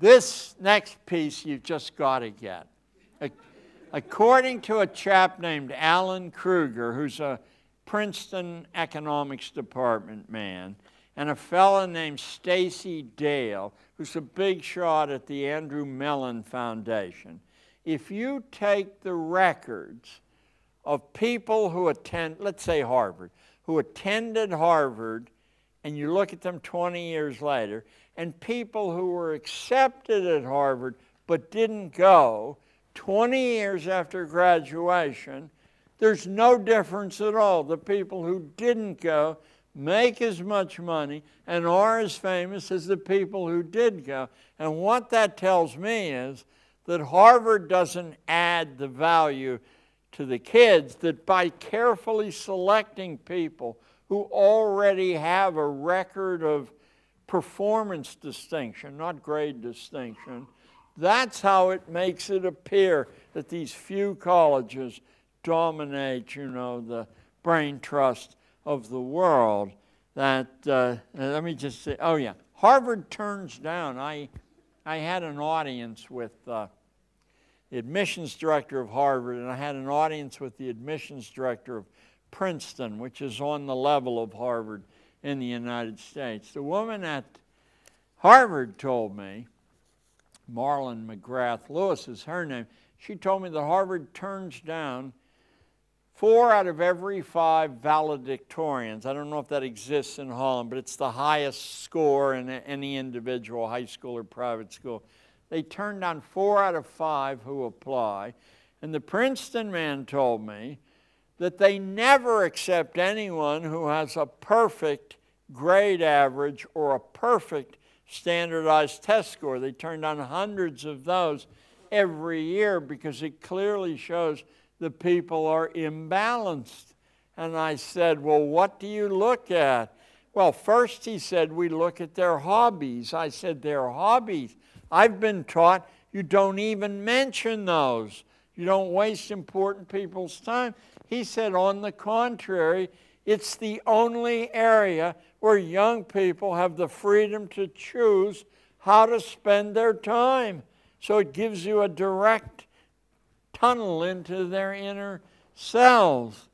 This next piece you've just got to get. According to a chap named Alan Kruger, who's a Princeton economics department man, and a fellow named Stacy Dale, who's a big shot at the Andrew Mellon Foundation, if you take the records of people who attend, let's say Harvard, who attended Harvard, and you look at them 20 years later, and people who were accepted at Harvard but didn't go 20 years after graduation, there's no difference at all. The people who didn't go make as much money and are as famous as the people who did go. And what that tells me is that Harvard doesn't add the value to the kids, that by carefully selecting people who already have a record of performance distinction, not grade distinction, that's how it makes it appear that these few colleges dominate, you know, the brain trust of the world. That, let me just say, oh yeah, Harvard turns down. I had an audience with the admissions director of Harvard, and I had an audience with the admissions director of Princeton, which is on the level of Harvard in the United States. The woman at Harvard told me, Marlon McGrath Lewis is her name, she told me that Harvard turns down 4 out of every 5 valedictorians. I don't know if that exists in Holland, but it's the highest score in any individual high school or private school. They turn down 4 out of 5 who apply. And the Princeton man told me that they never accept anyone who has a perfect grade average or a perfect standardized test score. They turn down hundreds of those every year because it clearly shows the people are imbalanced. And I said, well, what do you look at? Well, first he said, we look at their hobbies. I said, their hobbies? I've been taught you don't even mention those. You don't waste important people's time. He said, on the contrary, it's the only area where young people have the freedom to choose how to spend their time. So it gives you a direct tunnel into their inner selves.